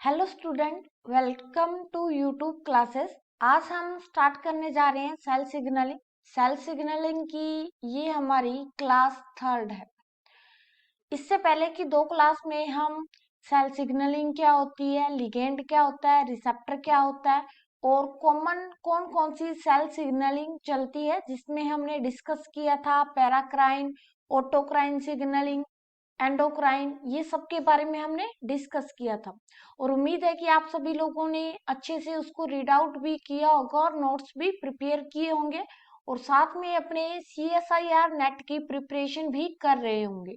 Hello student, welcome to YouTube classes. आज हम start करने जा रहे हैं सेल सिग्नलिंग। सेल सिग्नलिंग की ये हमारी क्लास थर्ड है। इससे पहले की दो क्लास में हम सेल सिग्नलिंग क्या होती है, लिगेंड क्या होता है, रिसेप्टर क्या होता है और कॉमन कौन कौन सी सेल सिग्नलिंग चलती है जिसमें हमने डिस्कस किया था पैराक्राइन, ऑटोक्राइन सिग्नलिंग, एंडोक्राइन, ये सब के बारे में हमने डिस्कस किया था। और उम्मीद है कि आप सभी लोगों ने अच्छे से उसको रीड आउट भी किया होगा और नोट्स भी प्रिपेयर किए होंगे और साथ में अपने CSIR नेट की प्रिपरेशन भी कर रहे होंगे।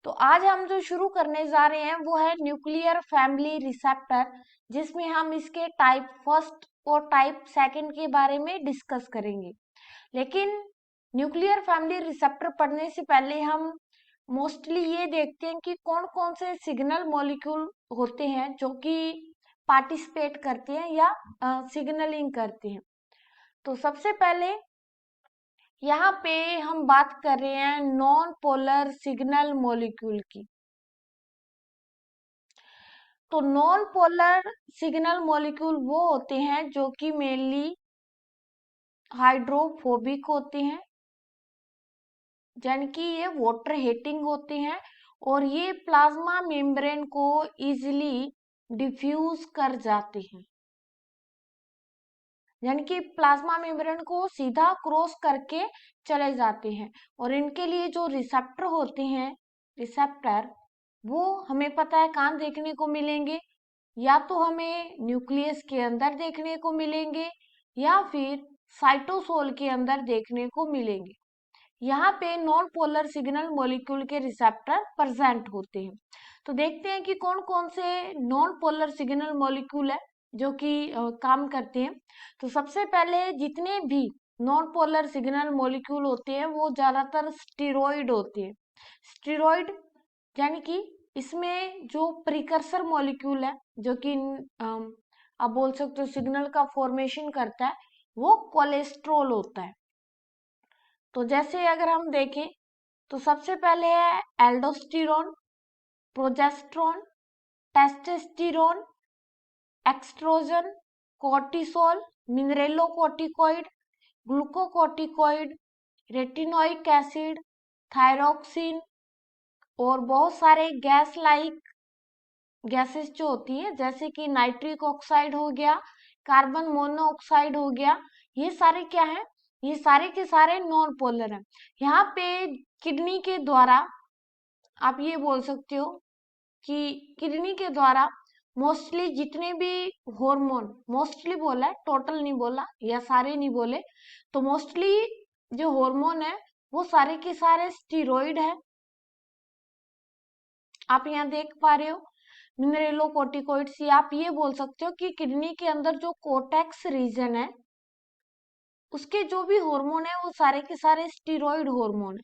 तो आज हम जो शुरू करने जा रहे हैं वो है न्यूक्लियर फैमिली रिसेप्टर, जिसमें हम इसके टाइप फर्स्ट और टाइप सेकंड के बारे में डिस्कस करेंगे। लेकिन न्यूक्लियर फैमिली रिसेप्टर पढ़ने से पहले हम मोस्टली ये देखते हैं कि कौन कौन से सिग्नल मॉलिक्यूल होते हैं जो कि पार्टिसिपेट करते हैं या सिग्नलिंग करते हैं। तो सबसे पहले यहाँ पे हम बात कर रहे हैं नॉन पोलर सिग्नल मॉलिक्यूल की। तो नॉन पोलर सिग्नल मॉलिक्यूल वो होते हैं जो कि मेनली हाइड्रोफोबिक होते हैं, यानी कि ये वाटर हेटिंग होते हैं और ये प्लाज्मा मेम्ब्रेन को इजिली डिफ्यूज कर जाते हैं, यानी कि प्लाज्मा मेम्ब्रेन को सीधा क्रॉस करके चले जाते हैं। और इनके लिए जो रिसेप्टर होते हैं, रिसेप्टर, वो हमें पता है कहाँ देखने को मिलेंगे, या तो हमें न्यूक्लियस के अंदर देखने को मिलेंगे या फिर साइटोसोल के अंदर देखने को मिलेंगे। यहाँ पे नॉन पोलर सिग्नल मॉलिक्यूल के रिसेप्टर प्रेजेंट होते हैं। तो देखते हैं कि कौन कौन से नॉन पोलर सिग्नल मॉलिक्यूल है जो कि काम करते हैं। तो सबसे पहले जितने भी नॉन पोलर सिग्नल मॉलिक्यूल होते हैं वो ज्यादातर स्टेरॉइड होते हैं। स्टेरॉइड यानी कि इसमें जो प्रिकर्सर मॉलिक्यूल है जो कि आप बोल सकते हो सिग्नल का फॉर्मेशन करता है, वो कोलेस्ट्रॉल होता है। तो जैसे अगर हम देखें तो सबसे पहले है aldosterone, progesterone, testosterone, oestrogen, cortisol, mineralocorticoid, glucocorticoid, retinoic acid, thyroxine और बहुत सारे गैस लाइक गैसेस जो होती है जैसे कि नाइट्रिक ऑक्साइड हो गया, कार्बन मोनोऑक्साइड हो गया, ये सारे क्या है, ये सारे के सारे नॉन पोलर हैं। यहाँ पे किडनी के द्वारा आप ये बोल सकते हो कि किडनी के द्वारा मोस्टली जितने भी हार्मोन, मोस्टली बोला है, टोटल नहीं बोला या सारे नहीं बोले, तो मोस्टली जो हार्मोन है वो सारे के सारे स्टीरॉइड है। आप यहाँ देख पा रहे हो मिनरेलोकोर्टिकोइड्स, या आप ये बोल सकते हो कि किडनी के अंदर जो कोर्टेक्स रीजन है उसके जो भी हार्मोन है वो सारे के सारे स्टीरॉइड हार्मोन है।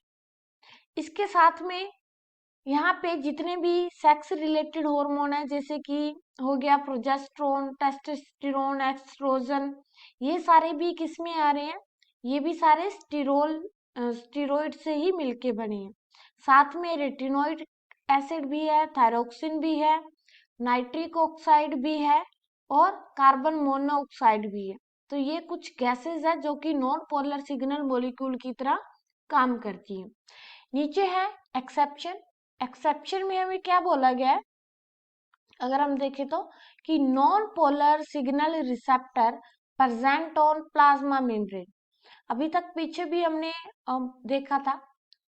इसके साथ में यहाँ पे जितने भी सेक्स रिलेटेड हार्मोन है जैसे कि हो गया प्रोजेस्टेरोन, टेस्टोस्टेरोन, एस्ट्रोजन, ये सारे भी किस में आ रहे हैं, ये भी सारे स्टीरोइड से ही मिलके बने हैं। साथ में रेटिनोइड एसिड भी है, थायरोक्सिन भी है, नाइट्रिक ऑक्साइड भी है और कार्बन मोनोऑक्साइड भी है। तो ये कुछ गैसेस है जो कि नॉन पोलर सिग्नल मॉलिक्यूल की तरह काम करती है। नीचे है एक्सेप्शन। एक्सेप्शन में हमें क्या बोला गया है, अगर हम देखें तो कि non polar signal receptor present on plasma membrane. अभी तक पीछे भी हमने देखा था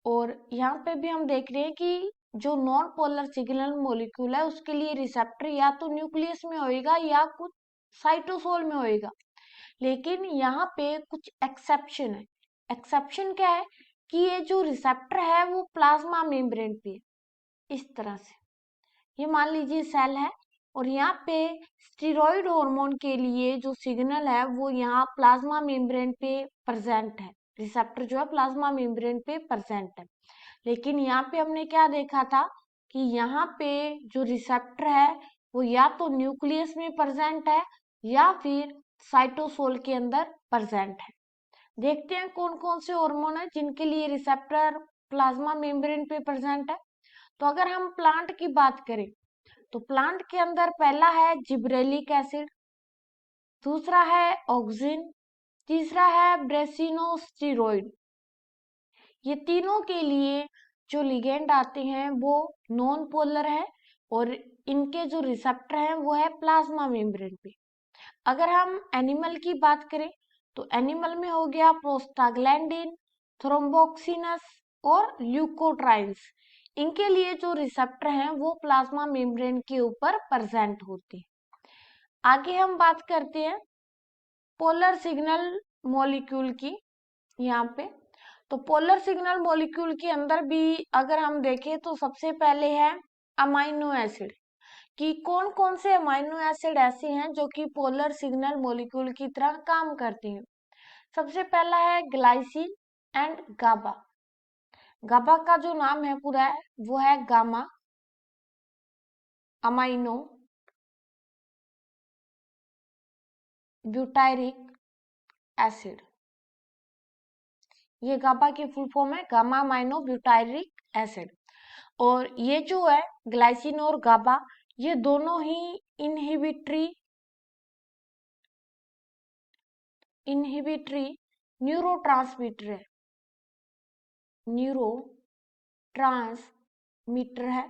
और यहाँ पे भी हम देख रहे हैं कि जो नॉन पोलर सिग्नल मॉलिक्यूल है उसके लिए रिसेप्टर या तो न्यूक्लियस में होएगा या कुछ साइटोसोल में होएगा। लेकिन यहाँ पे कुछ एक्सेप्शन है। एक्सेप्शन क्या है कि ये जो रिसेप्टर है वो प्लाज्मा मेम्ब्रेन पे है। इस तरह से ये मान लीजिए सेल है और यहाँ पे स्टीरॉइड हार्मोन के लिए जो सिग्नल है वो यहाँ प्लाज्मा मेम्ब्रेन पे प्रेजेंट है। रिसेप्टर जो है प्लाज्मा मेम्ब्रेन पे प्रेजेंट है। लेकिन यहाँ पे हमने क्या देखा था कि यहाँ पे जो रिसेप्टर है वो या तो न्यूक्लियस में प्रेजेंट है या फिर साइटोसोल के अंदर प्रेजेंट है। देखते हैं कौन कौन से हार्मोन है जिनके लिए रिसेप्टर प्लाज्मा मेम्ब्रेन पे प्रेजेंट है। तो अगर हम प्लांट की बात करें तो प्लांट के अंदर पहला है जिब्रेलिक एसिड, दूसरा है ऑक्सिन, तीसरा है ब्रेसिनोस्टेरॉइड। ये तीनों के लिए जो लिगेंड आते हैं वो नॉन पोलर है और इनके जो रिसेप्टर हैं वो है प्लाज्मा मेम्ब्रेन पे। अगर हम एनिमल की बात करें तो एनिमल में हो गया प्रोस्टाग्लैंडिन, थ्रोम्बोक्सिनस और ल्यूकोट्राइन्स। इनके लिए जो रिसेप्टर हैं वो प्लाज्मा मेम्ब्रेन के ऊपर प्रेजेंट होते हैं। आगे हम बात करते हैं पोलर सिग्नल मॉलिक्यूल की। यहाँ पे तो पोलर सिग्नल मॉलिक्यूल के अंदर भी अगर हम देखें तो सबसे पहले है अमाइनो एसिड, कि कौन कौन से अमाइनो एसिड ऐसे हैं जो कि पोलर सिग्नल मॉलिक्यूल की तरह काम करते हैं। सबसे पहला है ग्लाइसिन एंड गाबा। गाबा का जो नाम है पूरा है वो है गामा अमाइनो ब्यूटायरिक एसिड। ये गाबा की फुल फॉर्म है गामा अमाइनो ब्यूटायरिक एसिड। और ये जो है ग्लाइसिन और गाबा ये दोनों ही इनहिबिटरी न्यूरोट्रांसमीटर है, न्यूरो ट्रांसमीटर है,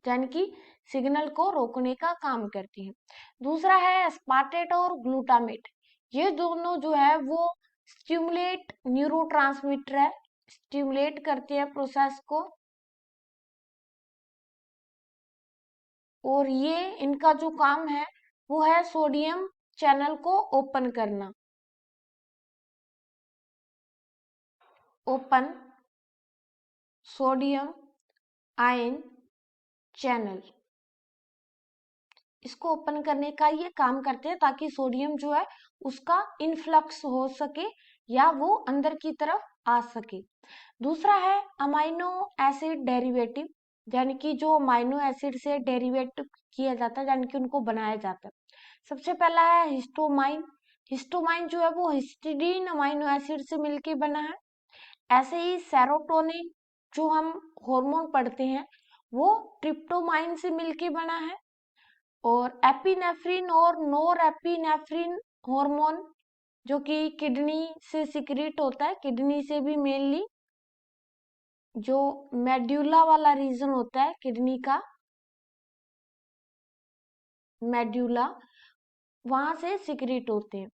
यानी कि सिग्नल को रोकने का काम करती है। दूसरा है एस्पार्टेट और ग्लूटामेट। ये दोनों जो है वो स्टिमुलेट न्यूरोट्रांसमीटर है, स्टिमुलेट करते हैं प्रोसेस को। और ये इनका जो काम है वो है सोडियम चैनल को ओपन करना, ओपन सोडियम आयन चैनल। इसको ओपन करने का ये काम करते हैं ताकि सोडियम जो है उसका इनफ्लक्स हो सके या वो अंदर की तरफ आ सके। दूसरा है अमाइनो एसिड डेरिवेटिव, यानी कि जो अमाइनो एसिड से डेरिवेट किया जाता है, यानी कि उनको बनाया जाता है। सबसे पहला है हिस्टोमाइन। हिस्टोमाइन जो है वो हिस्टिडीन अमाइनो एसिड से मिलके बना है। ऐसे ही सेरोटोनिन जो हम हार्मोन पढ़ते हैं वो ट्रिप्टोमाइन से मिलके बना है। और एपिनेफ्रिन और नोरएपिनेफ्रिन हार्मोन जो कि किडनी से सिक्रीट होता है, किडनी से भी मेनली जो मेड्यूला वाला रीजन होता है किडनी का, मेड्यूला, वहां से सिक्रीट होते हैं।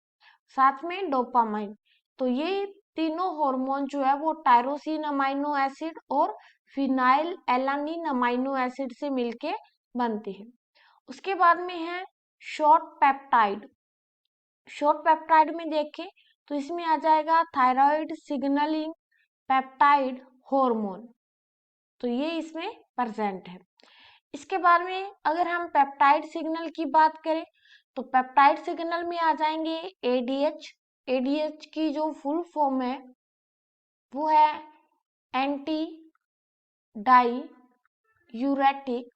साथ में डोपामाइन। तो ये तीनों हार्मोन जो है वो टायरोसिन अमाइनो एसिड और फिनाइल एलानिन अमाइनो एसिड से मिलके बनते हैं। उसके बाद में है शॉर्ट पेप्टाइड। शॉर्ट पेप्टाइड में देखें तो इसमें आ जाएगा थायराइड सिग्नलिंग पेप्टाइड हार्मोन, तो ये इसमें प्रेजेंट है। इसके बाद में अगर हम पेप्टाइड सिग्नल की बात करें तो पेप्टाइड सिग्नल में आ जाएंगे एडीएच। एडीएच की जो फुल फॉर्म है वो है एंटी डाई यूरेटिक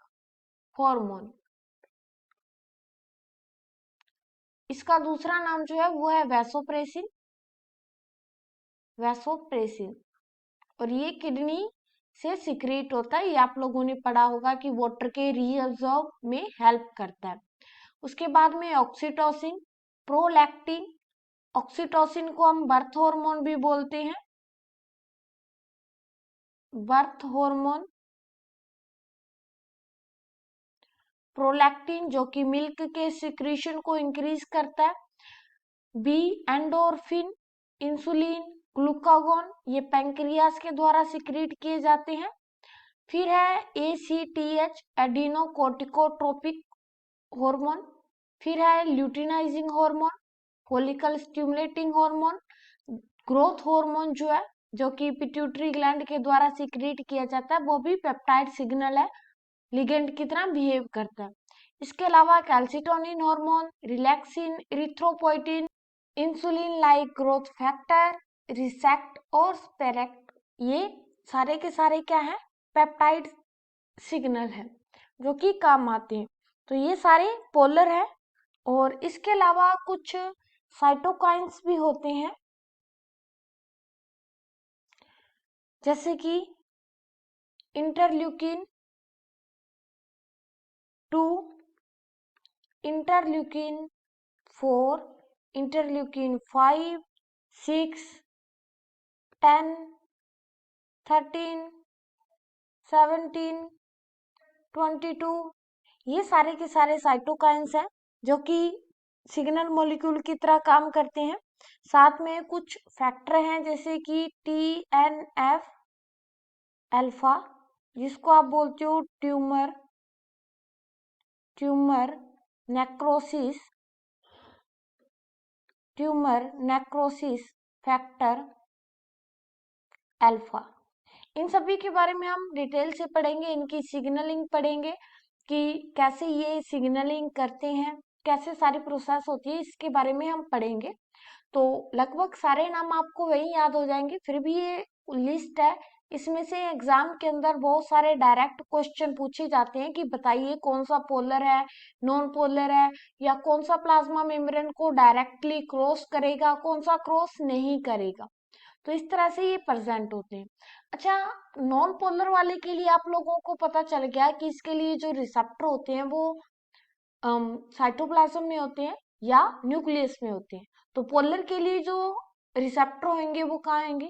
हार्मोन। इसका दूसरा नाम जो है वो है वैसोप्रेसिन, वैसोप्रेसिन। और ये किडनी से सिक्रीट होता है, ये आप लोगों ने पढ़ा होगा कि वाटर के रीअब्सॉर्ब में हेल्प करता है। उसके बाद में ऑक्सीटोसिन, प्रोलैक्टिन। ऑक्सीटोसिन को हम बर्थ हार्मोन भी बोलते हैं, बर्थ हार्मोन। प्रोलैक्टिन जो कि मिल्क के सिक्रीशन को इंक्रीज करता है। बी एंडोर्फिन, इंसुलिन, ग्लूकागोन, ये पैंक्रियास के द्वारा सिक्रीट किए जाते हैं। फिर है ACTH एडिनोकोर्टिकोट्रोपिक हार्मोन। फिर है luteinizing hormone, follicle stimulating hormone, growth hormone जो है जो कि पिट्यूटरी ग्लैंड के द्वारा सिक्रीट किया जाता है, वो भी पेप्टाइड सिग्नल है, लिगेंड की तरह बिहेव करता है। इसके अलावा calcitonin hormone, relaxin, erythropoietin, insulin like growth factor, रिसेक्ट और स्पेरेक्ट, ये सारे के सारे क्या है, पेप्टाइड सिग्नल है जो कि काम आते हैं। तो ये सारे पोलर है। और इसके अलावा कुछ साइटोकाइंस भी होते हैं, जैसे कि इंटरल्यूकिन टू, इंटरल्यूकिन 4, इंटरल्यूकिन 5, 6, 10, 13, 17, 22, ये सारे के सारे साइटोकाइंस हैं जो कि सिग्नल मॉलिक्यूल की तरह काम करते हैं। साथ में कुछ फैक्टर हैं जैसे कि TNF अल्फा, जिसको आप बोलते हो ट्यूमर नेक्रोसिस फैक्टर अल्फा। इन सभी के बारे में हम डिटेल से पढ़ेंगे, इनकी सिग्नलिंग पढ़ेंगे कि कैसे ये सिग्नलिंग करते हैं, कैसे सारी प्रोसेस होती है, इसके बारे में हम पढ़ेंगे। तो लगभग सारे नाम आपको वही याद हो जाएंगे। फिर भी ये लिस्ट है, इसमें से एग्जाम के अंदर बहुत सारे डायरेक्ट क्वेश्चन पूछे जाते हैं कि बताइए कौन सा पोलर है, नॉन पोलर है, या कौन सा प्लाज्मा मेम्ब्रेन को डायरेक्टली क्रॉस करेगा, कौन सा क्रॉस नहीं करेगा। तो इस तरह से ये प्रेजेंट होते हैं। अच्छा, नॉन पोलर वाले के लिए आप लोगों को पता चल गया कि इसके लिए जो रिसेप्टर होते हैं वो साइटोप्लाज्म में होते हैं या न्यूक्लियस में होते हैं। तो पोलर के लिए जो रिसेप्टर होंगे वो कहाँ होंगे?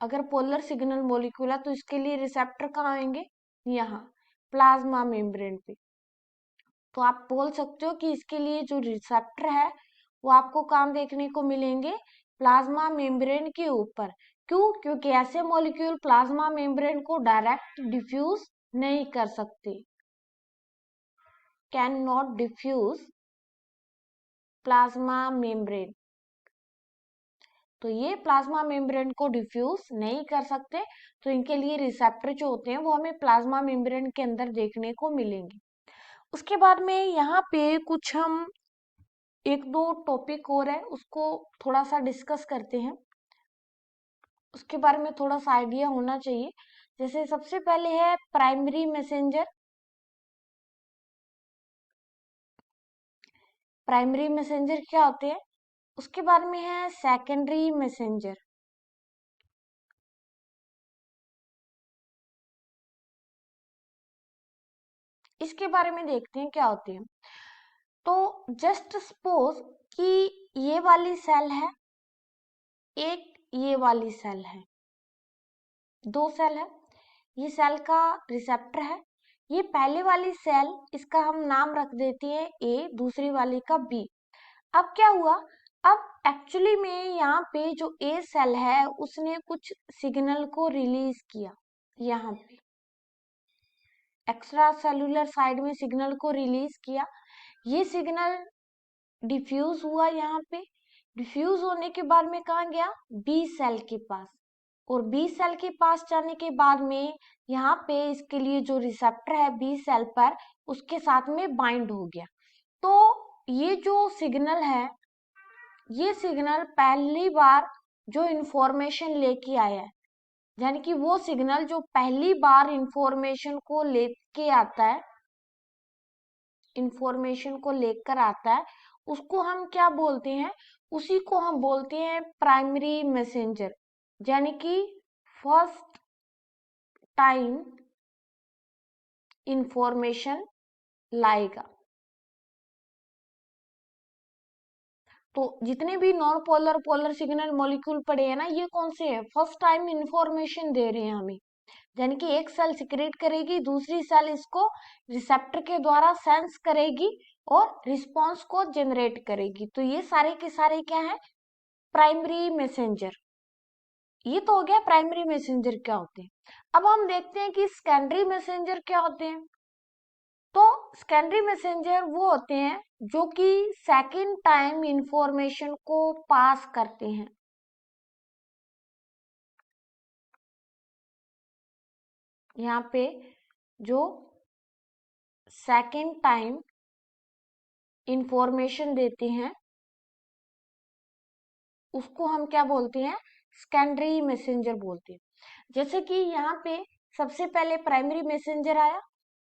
अगर पोलर सिग्नल मॉलिक्यूल है तो इसके लिए रिसेप्टर कहाँ होंगे? यहाँ प्लाज्मा मेम्ब्रेन पे। तो आप बोल सकते हो कि इसके लिए जो रिसेप्टर है वो आपको कहाँ देखने को मिलेंगे? प्लाज्मा मेम्ब्रेन के ऊपर। क्यों? क्योंकि ऐसे मॉलिक्यूल प्लाज्मा मेम्ब्रेन को डायरेक्ट डिफ्यूज नहीं कर सकते, can not diffuse plasma membrane. तो ये प्लाज्मा मेम्ब्रेन को डिफ्यूज नहीं कर सकते, तो इनके लिए रिसेप्टर जो होते हैं वो हमें प्लाज्मा मेम्ब्रेन के अंदर देखने को मिलेंगे। उसके बाद में यहाँ पे कुछ हम एक दो टॉपिक और है उसको थोड़ा सा डिस्कस करते हैं, उसके बारे में थोड़ा सा आइडिया होना चाहिए। जैसे सबसे पहले है प्राइमरी मैसेंजर। प्राइमरी मैसेंजर क्या होते हैं? उसके बाद में है सेकेंडरी मैसेंजर। इसके बारे में देखते हैं क्या होते हैं। तो जस्ट सपोज कि ये वाली सेल है, एक ये वाली सेल है, दो सेल है, ये सेल का रिसेप्टर है। ये पहले वाली सेल, इसका हम नाम रख देते हैं ए, दूसरी वाली का बी। अब क्या हुआ? अब एक्चुअली में यहाँ पे जो ए सेल है उसने कुछ सिग्नल को रिलीज किया, यहाँ पे एक्स्ट्रा सेलुलर साइड में सिग्नल को रिलीज किया। ये सिग्नल डिफ्यूज हुआ, यहाँ पे डिफ्यूज होने के बाद में कहाँ गया? बी सेल के पास। और बी सेल के पास जाने के बाद में यहाँ पे इसके लिए जो रिसेप्टर है बी सेल पर, उसके साथ में बाइंड हो गया। तो ये जो सिग्नल है, ये सिग्नल पहली बार जो इंफॉर्मेशन लेके आया है, यानी कि वो सिग्नल जो पहली बार इंफॉर्मेशन को लेके आता है, इंफॉर्मेशन को लेकर आता है, उसको हम क्या बोलते हैं? उसी को हम बोलते हैं प्राइमरी मैसेंजर, यानी कि फर्स्ट टाइम इंफॉर्मेशन लाएगा। तो जितने भी non polar polar signal molecule पड़े हैं ना, ये कौन से हैं? फर्स्ट टाइम इंफॉर्मेशन दे रहे हैं हमें। यानी कि एक सेल सिक्रेट करेगी, दूसरी सेल इसको रिसेप्टर के द्वारा सेंस करेगी और रिस्पॉन्स को जनरेट करेगी। तो ये सारे के सारे क्या है? Primary messenger. ये तो हो गया प्राइमरी मैसेंजर क्या होते हैं। अब हम देखते हैं कि सेकेंडरी मैसेंजर क्या होते हैं। तो सेकेंडरी मैसेंजर वो होते हैं जो कि सेकंड टाइम इंफॉर्मेशन को पास करते हैं। यहाँ पे जो सेकंड टाइम इंफॉर्मेशन देते हैं उसको हम क्या बोलते हैं? सेकेंडरी मैसेंजर बोलते हैं। जैसे कि यहाँ पे सबसे पहले प्राइमरी मैसेंजर आया।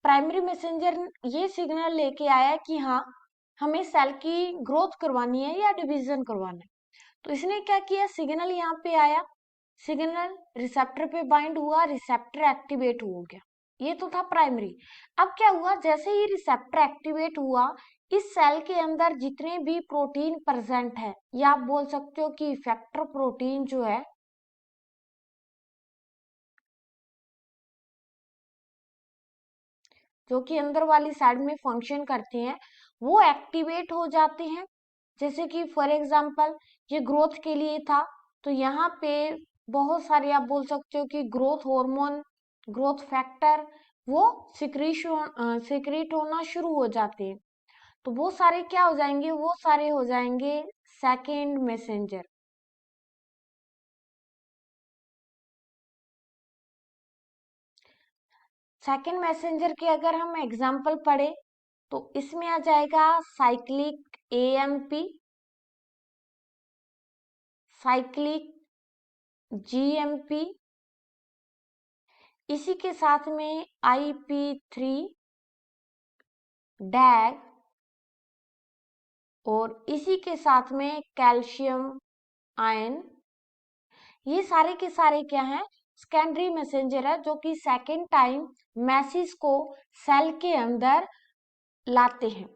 प्राइमरी मैसेंजर ये सिग्नल लेके आया कि हाँ, हमें सेल की ग्रोथ करवानी है या डिवीजन करवाना है। तो इसने क्या किया? सिग्नल यहाँ पे आया, सिग्नल रिसेप्टर पे बाइंड हुआ, रिसेप्टर एक्टिवेट हो गया। ये तो था प्राइमरी। अब क्या हुआ, जैसे ही रिसेप्टर एक्टिवेट हुआ, इस सेल के अंदर जितने भी प्रोटीन प्रेजेंट है, या आप बोल सकते हो कि इफेक्टर प्रोटीन जो है, जो कि अंदर वाली साइड में फंक्शन करते हैं, वो एक्टिवेट हो जाते हैं। जैसे कि फॉर एग्जांपल ये ग्रोथ के लिए था, तो यहाँ पे बहुत सारे आप बोल सकते हो कि ग्रोथ हार्मोन, ग्रोथ फैक्टर, वो सिक्रीट होना शुरू हो जाते हैं। तो वो सारे क्या हो जाएंगे, वो सारे हो जाएंगे सेकेंड मैसेंजर। सेकेंड मैसेंजर के अगर हम एग्जाम्पल पढ़े, तो इसमें आ जाएगा साइक्लिक एएमपी, साइक्लिक जीएमपी, इसी के साथ में IP3, डैग, और इसी के साथ में कैल्शियम आयन। ये सारे के सारे क्या हैं, सेकेंडरी मैसेंजर है, जो कि सेकेंड टाइम मैसेज को सेल के अंदर लाते हैं,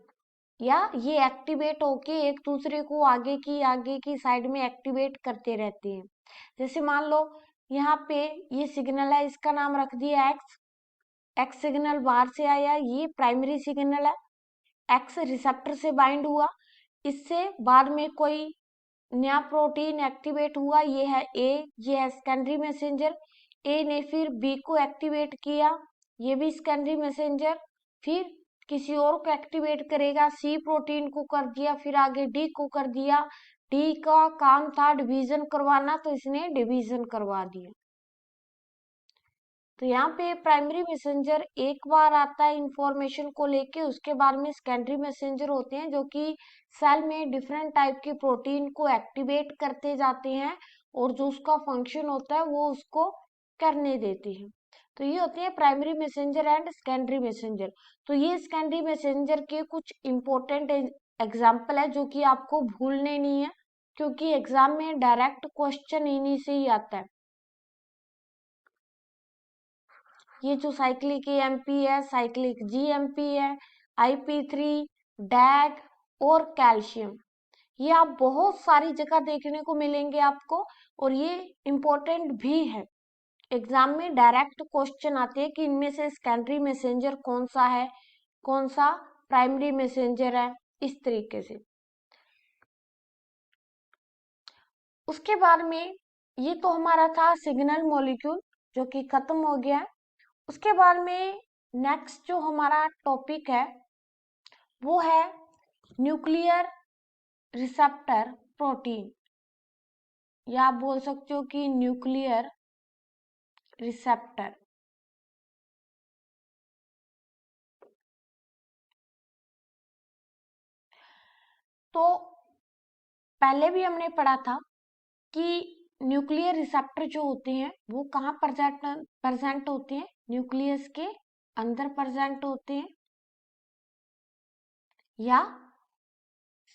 या ये एक्टिवेट होके एक दूसरे को आगे की साइड में एक्टिवेट करते रहते हैं। जैसे मान लो यहाँ पे ये सिग्नल है, इसका नाम रख दिया एक्स। एक्स सिग्नल बाहर से आया, ये प्राइमरी सिग्नल है। एक्स रिसेप्टर से बाइंड हुआ, इससे बाद में कोई नया प्रोटीन एक्टिवेट हुआ, ये है ए, ये है सेकेंडरी मैसेंजर। ए ने फिर बी को एक्टिवेट किया, ये भी सेकेंडरी मैसेंजर। फिर किसी और को एक्टिवेट करेगा, सी प्रोटीन को कर दिया, फिर आगे डी को कर दिया। डी का काम था डिवीजन करवाना, तो इसने डिवीजन करवा दिया। तो यहाँ पे प्राइमरी मैसेंजर एक बार आता है इंफॉर्मेशन को लेके, उसके बाद में सेकेंडरी मैसेंजर होते हैं, जो कि सेल में डिफरेंट टाइप के प्रोटीन को एक्टिवेट करते जाते हैं, और जो उसका फंक्शन होता है वो उसको करने देते हैं। तो ये होते हैं primary messenger and secondary messenger. तो ये सेकेंडरी मैसेंजर के कुछ इंपॉर्टेंट एग्जाम्पल है, जो कि आपको भूलने नहीं है, क्योंकि एग्जाम में डायरेक्ट क्वेश्चन इन्हीं से ही आता है। ये जो साइक्लिक एएमपी है, साइक्लिक जीएमपी है, IP3, डैग और कैल्शियम, ये आप बहुत सारी जगह देखने को मिलेंगे आपको, और ये इम्पोर्टेंट भी है। एग्जाम में डायरेक्ट क्वेश्चन आते हैं कि इनमें से सेकेंडरी मैसेंजर कौन सा है, कौन सा प्राइमरी मैसेंजर है, इस तरीके से। उसके बाद में ये तो हमारा था सिग्नल मॉलिक्यूल, जो कि खत्म हो गया है। उसके बाद में नेक्स्ट जो हमारा टॉपिक है, वो है न्यूक्लियर रिसेप्टर प्रोटीन, या आप बोल सकते हो कि न्यूक्लियर रिसेप्टर। तो पहले भी हमने पढ़ा था कि न्यूक्लियर रिसेप्टर जो होते हैं वो कहाँ प्रेजेंट होते हैं, न्यूक्लियस के अंदर प्रेजेंट होते हैं, या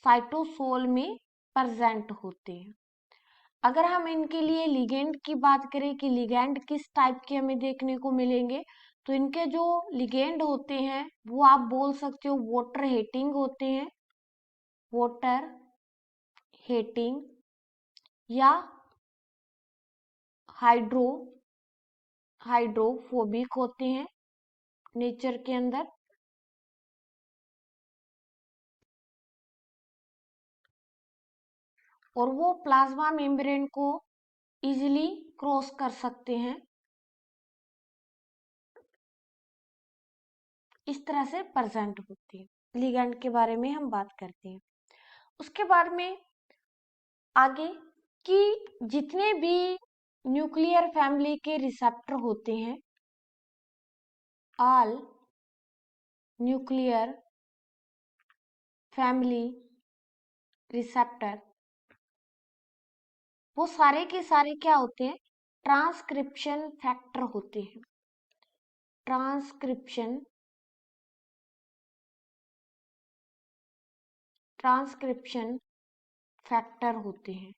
साइटोसोल में प्रेजेंट होते हैं। अगर हम इनके लिए लिगेंड की बात करें कि लिगेंड किस टाइप के हमें देखने को मिलेंगे, तो इनके जो लिगेंड होते हैं वो आप बोल सकते हो वाटर हेटिंग होते हैं, वाटर हेटिंग, या हाइड्रो हाइड्रोफोबिक होते हैं नेचर के अंदर। और वो प्लाज्मा मेम्ब्रेन को इजीली क्रॉस कर सकते हैं। इस तरह से प्रेजेंट होती है। लिगेंड के बारे में हम बात करते हैं। उसके बाद में आगे कि जितने भी न्यूक्लियर फैमिली के रिसेप्टर होते हैं, ऑल न्यूक्लियर फैमिली रिसेप्टर, वो सारे के सारे क्या होते हैं, ट्रांसक्रिप्शन फैक्टर होते हैं। ट्रांसक्रिप्शन ट्रांसक्रिप्शन फैक्टर होते हैं।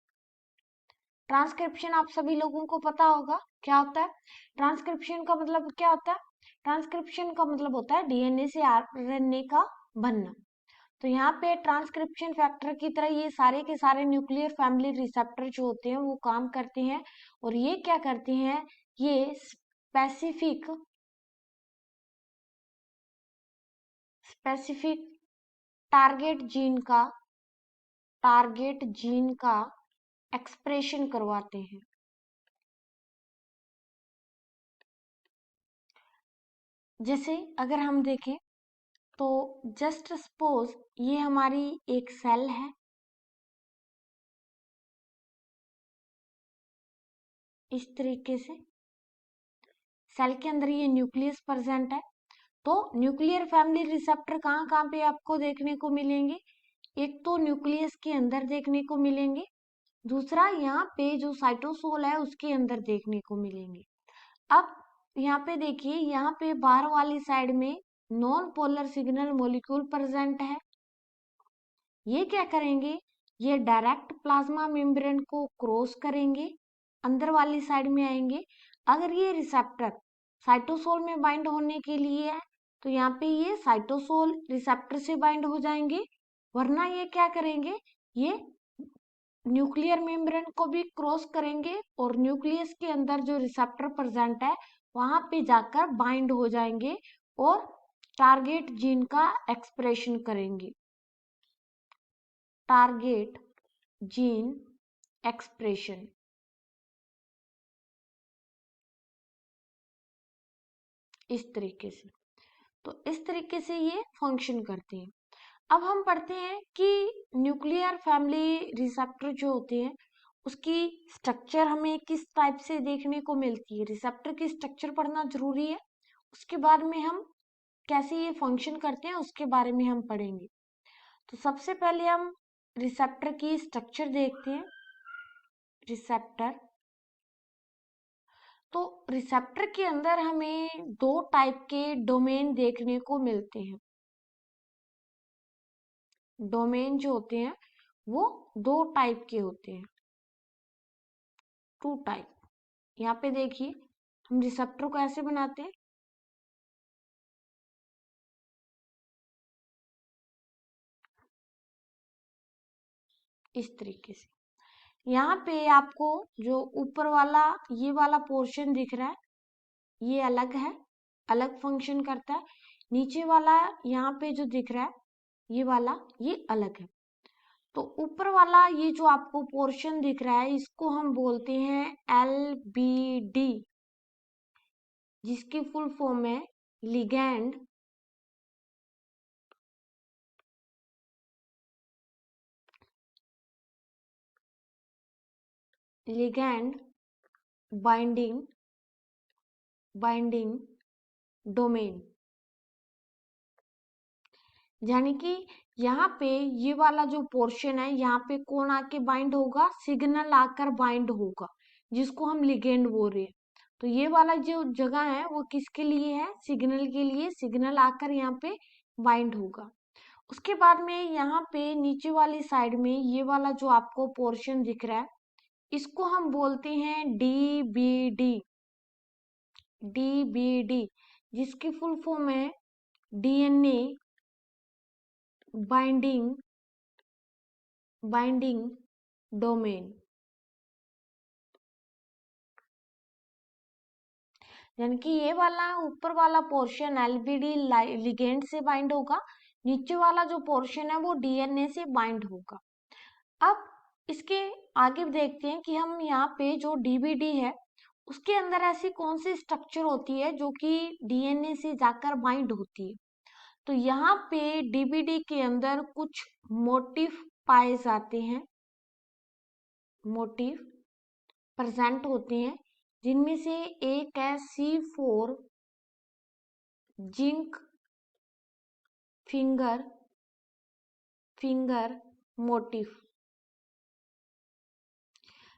ट्रांसक्रिप्शन आप सभी लोगों को पता होगा क्या होता है। ट्रांसक्रिप्शन का मतलब क्या होता है ट्रांसक्रिप्शन का मतलब होता है डीएनए से आरएनए का बनना। तो यहाँ पे ट्रांसक्रिप्शन फैक्टर की तरह ये सारे के सारे न्यूक्लियर फैमिली रिसेप्टर जो होते हैं वो काम करते हैं, और ये क्या करते हैं, ये स्पेसिफिक टारगेट जीन का एक्सप्रेशन करवाते हैं। जैसे अगर हम देखें तो जस्ट सपोज ये हमारी एक सेल है, इस तरीके से सेल के अंदर ये न्यूक्लियस प्रेजेंट है। तो न्यूक्लियर फैमिली रिसेप्टर कहाँ कहाँ पे आपको देखने को मिलेंगे, एक तो न्यूक्लियस के अंदर देखने को मिलेंगे, दूसरा यहाँ पे जो साइटोसोल है उसके अंदर देखने को मिलेंगे। अब यहाँ पे देखिए, यहाँ पे बाहर वाली साइड में non polar signal molecule present है। ये क्या करेंगे, ये डायरेक्ट प्लाज्मा मेम्ब्रेन को क्रॉस करेंगे, अंदर वाली साइड में आएंगे। अगर ये रिसेप्टर साइटोसोल में बाइंड होने के लिए है तो यहाँ पे ये साइटोसोल रिसेप्टर से बाइंड हो जाएंगे, वरना ये क्या करेंगे, ये न्यूक्लियर मेम्ब्रेन को भी क्रॉस करेंगे और न्यूक्लियस के अंदर जो रिसेप्टर प्रेजेंट है वहां पे जाकर बाइंड हो जाएंगे और टारगेट जीन का एक्सप्रेशन करेंगे। टारगेट जीन एक्सप्रेशन, इस तरीके से। तो इस तरीके से ये फंक्शन करते हैं। अब हम पढ़ते हैं कि न्यूक्लियर फैमिली रिसेप्टर जो होते हैं उसकी स्ट्रक्चर हमें किस टाइप से देखने को मिलती है। रिसेप्टर की स्ट्रक्चर पढ़ना जरूरी है, उसके बाद में हम कैसे ये फंक्शन करते हैं उसके बारे में हम पढ़ेंगे। तो सबसे पहले हम रिसेप्टर की स्ट्रक्चर देखते हैं। रिसेप्टर, तो रिसेप्टर के अंदर हमें दो टाइप के डोमेन देखने को मिलते हैं। डोमेन जो होते हैं वो दो टाइप के होते हैं, टू टाइप। यहाँ पे देखिए हम रिसेप्टर को ऐसे बनाते हैं, इस तरीके से। यहाँ पे आपको जो ऊपर वाला ये वाला पोर्शन दिख रहा है ये अलग है, अलग फंक्शन करता है। नीचे वाला यहाँ पे जो दिख रहा है ये वाला, ये अलग है। तो ऊपर वाला ये जो आपको पोर्शन दिख रहा है इसको हम बोलते हैं LBD, जिसकी फुल फॉर्म है लिगैंड लिगैंड बाइंडिंग डोमेन। यानी कि यहाँ पे ये वाला जो पोर्शन है यहाँ पे कौन आके बाइंड होगा, सिग्नल आकर बाइंड होगा, जिसको हम लिगेंड बोल रहे हैं। तो ये वाला जो जगह है वो किसके लिए है, सिग्नल के लिए। सिग्नल आकर यहाँ पे बाइंड होगा। उसके बाद में यहाँ पे नीचे वाली साइड में ये वाला जो आपको पोर्शन दिख रहा है इसको हम बोलते हैं DBD, जिसकी फुल फॉर्म है डीएनए बाइंडिंग डोमेन। यानी कि ये वाला ऊपर वाला पोर्शन LBD लिगेंड से बाइंड होगा, नीचे वाला जो पोर्शन है वो डीएनए से बाइंड होगा। अब इसके आगे देखते हैं कि हम यहाँ पे जो DBD है उसके अंदर ऐसी कौन सी स्ट्रक्चर होती है जो कि डीएनए से जाकर बाइंड होती है। तो यहाँ पे DBD के अंदर कुछ मोटिफ पाए जाते हैं, मोटिफ प्रेजेंट होते हैं, जिनमें से एक है C4 zinc finger motif.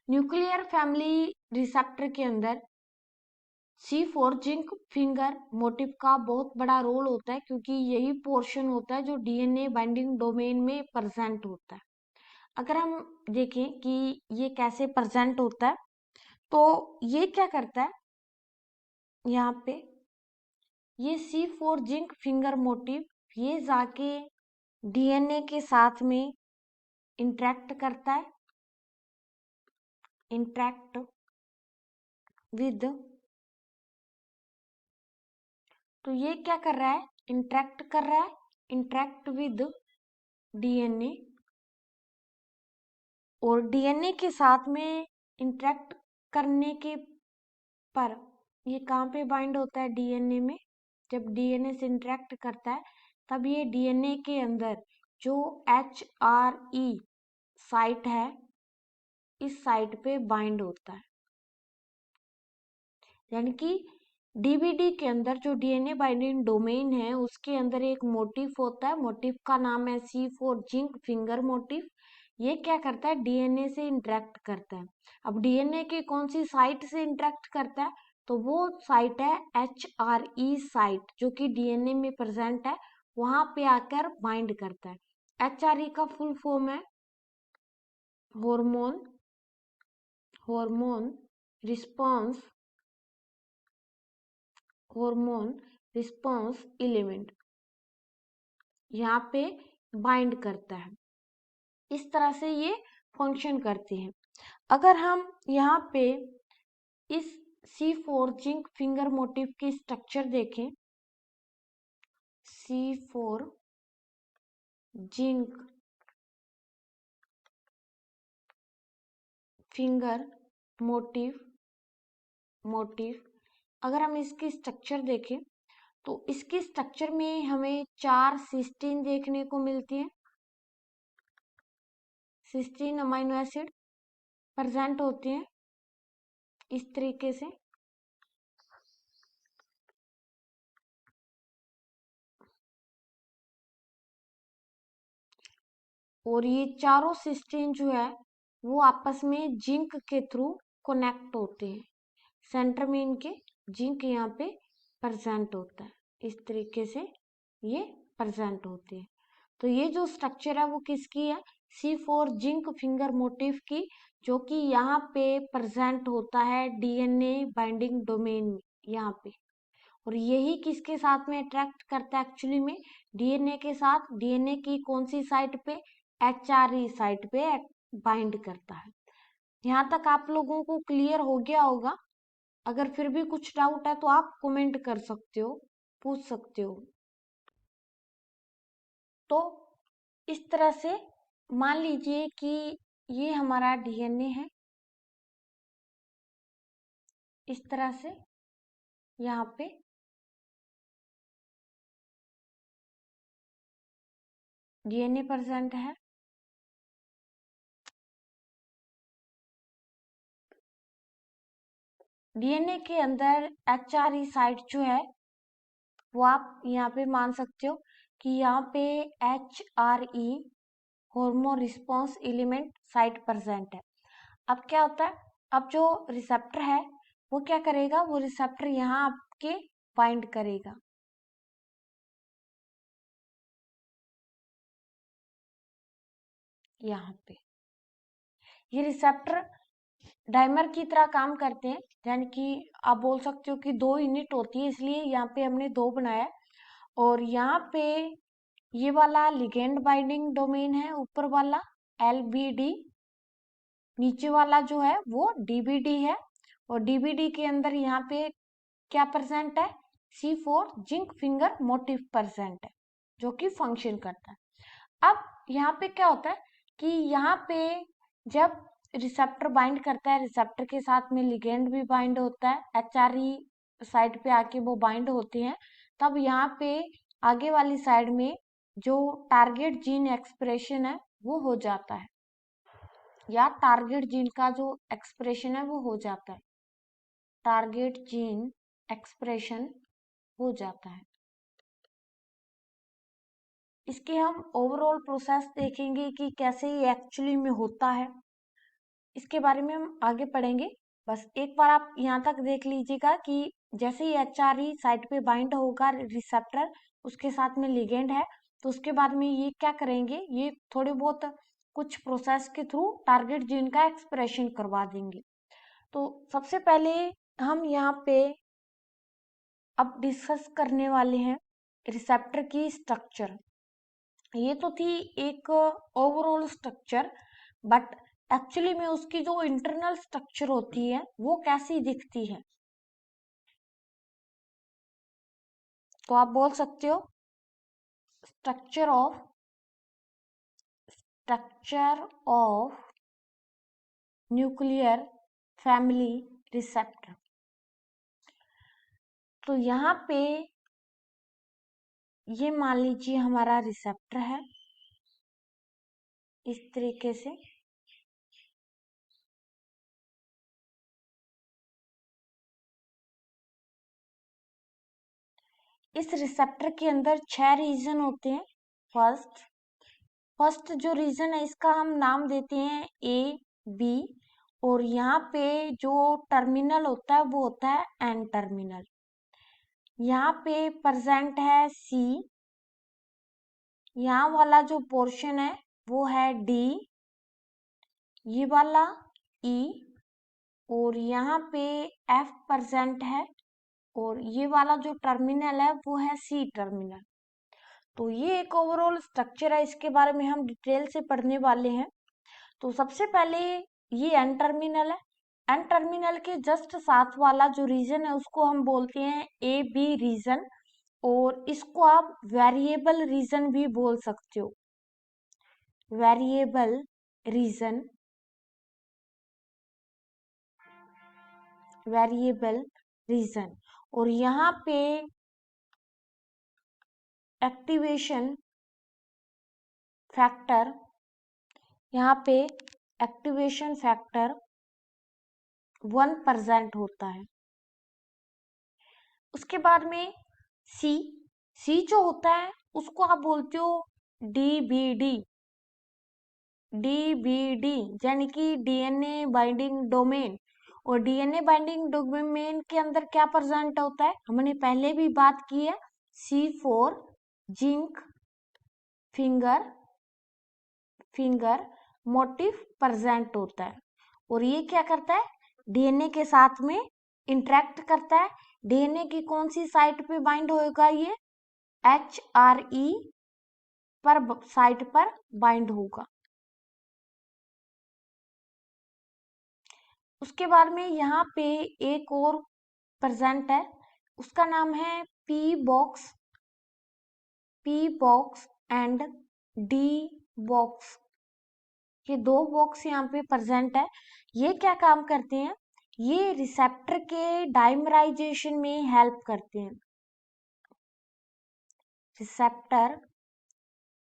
Nuclear family receptor के अंदर C4 जिंक फिंगर मोटिफ का बहुत बड़ा रोल होता है, क्योंकि यही पोर्शन होता है जो डीएनए बाइंडिंग डोमेन में प्रेजेंट होता है। अगर हम देखें कि ये कैसे प्रेजेंट होता है, तो ये क्या करता है, यहाँ पे ये C4 जिंक फिंगर मोटिव ये जाके डीएनए के साथ में इंटरेक्ट करता है, इंटरेक्ट विद, तो ये क्या कर रहा है, इंटरेक्ट कर रहा है, इंटरेक्ट विद डीएनए, और डीएनए के साथ में इंटरेक्ट करने के पर ये कहाँ पे बाइंड होता है डीएनए में, जब डीएनए से इंटरेक्ट करता है तब ये डीएनए के अंदर जो HRE साइट है इस साइट पे बाइंड होता है। यानी कि डीबीडी के अंदर जो डीएनए बाइंडिंग डोमेन है उसके अंदर एक मोटिफ होता है, मोटिफ का नाम है C4 जिंक फिंगर मोटिफ। ये क्या करता है, डीएनए से इंटरेक्ट करता है। अब डीएनए की कौन सी साइट से इंटरेक्ट करता है, तो वो साइट है HRE साइट जो कि डीएनए में प्रेजेंट है, वहां पे आकर बाइंड करता है। HRE का फुल फॉर्म है hormone hormone response hormone response element, यहाँ पे बाइंड करता है। इस तरह से ये फंक्शन करते हैं। अगर हम यहाँ पे इस C4 जिंक फिंगर मोटिव की स्ट्रक्चर देखें, C4 zinc finger motive motive अगर हम इसकी स्ट्रक्चर देखें तो इसकी स्ट्रक्चर में हमें 4 सिस्टीन देखने को मिलती है। सिस्टीन अमाइनो एसिड प्रेजेंट होते हैं इस तरीके से, और ये चारों सिस्टीन जो है वो आपस में जिंक के थ्रू कनेक्ट होते हैं। सेंटर में इनके जिंक यहाँ पे प्रेजेंट होता है, इस तरीके से ये प्रेजेंट होते हैं। तो ये जो स्ट्रक्चर है वो किसकी है, C4 जिंक फिंगर मोटिव की, जो कि यहाँ पे प्रेजेंट होता है डीएनए बाइंडिंग डोमेन में यहाँ पे। और यही किसके साथ में अट्रैक्ट करता है एक्चुअली में, डीएनए के साथ। डीएनए की कौन सी साइट पे, HRE साइट पे बाइंड करता है। यहाँ तक आप लोगों को क्लियर हो गया होगा। अगर फिर भी कुछ डाउट है तो आप कमेंट कर सकते हो, पूछ सकते हो। तो इस तरह से मान लीजिए कि ये हमारा डीएनए है, इस तरह से यहाँ पे डीएनए प्रेजेंट है। डीएनए के अंदर HRE साइट जो है वो आप यहाँ पे मान सकते हो कि यहाँ पे HRE hormone response element site present है। अब क्या होता है, अब जो रिसेप्टर है वो क्या करेगा, वो रिसेप्टर यहाँ आपके बाइंड करेगा। यहाँ पे ये रिसेप्टर डाइमर की तरह काम करते हैं, यानी कि आप बोल सकते हो कि 2 यूनिट होती है, इसलिए यहाँ पे हमने 2 बनाया। और यहाँ पे ये वाला लिगेंड बाइंडिंग डोमेन है ऊपर वाला LBD, नीचे वाला जो है वो DBD है। और DBD के अंदर यहाँ पे क्या प्रेजेंट है, C4 zinc finger motive present है जो कि फंक्शन करता है। अब यहाँ पे क्या होता है कि यहाँ पे जब रिसेप्टर बाइंड करता है, रिसेप्टर के साथ में लिगेंड भी बाइंड होता है, HRE साइड पे आके वो बाइंड होते हैं, तब यहाँ पे आगे वाली साइड में जो टारगेट जीन एक्सप्रेशन है वो हो जाता है, या टारगेट जीन का जो एक्सप्रेशन है वो हो जाता है, टारगेट जीन एक्सप्रेशन हो जाता है। इसके हम ओवरऑल प्रोसेस देखेंगे कि कैसे ये एक्चुअली में होता है, इसके बारे में हम आगे पढ़ेंगे। बस एक बार आप यहाँ तक देख लीजिएगा कि जैसे ही HRE साइट पे बाइंड होगा रिसेप्टर, उसके साथ में लिगेंड है, तो उसके बाद में ये क्या करेंगे, ये थोड़े बहुत कुछ प्रोसेस के थ्रू टारगेट जीन का एक्सप्रेशन करवा देंगे। तो सबसे पहले हम यहाँ पे अब डिस्कस करने वाले हैं रिसेप्टर की स्ट्रक्चर। ये तो थी एक ओवरऑल स्ट्रक्चर, बट एक्चुअली में उसकी जो इंटरनल स्ट्रक्चर होती है वो कैसी दिखती है, तो आप बोल सकते हो structure of nuclear family receptor. तो यहाँ पे ये मान लीजिए हमारा रिसेप्टर है इस तरीके से। इस रिसेप्टर के अंदर 6 रीजन होते हैं। फर्स्ट जो रीजन है इसका हम नाम देते हैं ए बी, और यहाँ पे जो टर्मिनल होता है वो होता है एन टर्मिनल। यहाँ पे प्रेजेंट है सी, यहाँ वाला जो पोर्शन है वो है डी, ये वाला ई, और यहाँ पे एफ प्रेजेंट है, और ये वाला जो टर्मिनल है वो है सी टर्मिनल। तो ये एक ओवरऑल स्ट्रक्चर है, इसके बारे में हम डिटेल से पढ़ने वाले हैं। तो सबसे पहले ये एन टर्मिनल है। एन टर्मिनल के जस्ट साथ वाला जो रीजन है उसको हम बोलते हैं ए बी रीजन, और इसको आप वेरिएबल रीजन भी बोल सकते हो। Variable region, variable region. और यहाँ पे एक्टिवेशन फैक्टर, यहाँ पे एक्टिवेशन फैक्टर 1% होता है। उसके बाद में सी जो होता है उसको आप बोलते हो डीबीडी, यानी कि डीएनए बाइंडिंग डोमेन। और डीएनए बाइंडिंग डोमेन के अंदर क्या प्रेजेंट होता है, हमने पहले भी बात की है, C4 zinc finger motif present होता है। और ये क्या करता है, डीएनए के साथ में इंटरेक्ट करता है। डीएनए की कौन सी साइट पे बाइंड होगा, ये HRE पर साइट पर बाइंड होगा। उसके बाद में यहाँ पे एक और प्रेजेंट है, उसका नाम है P box and D box. ये 2 बॉक्स यहाँ पे प्रेजेंट है। ये क्या काम करते हैं, ये रिसेप्टर के डाइमराइजेशन में हेल्प करते हैं। रिसेप्टर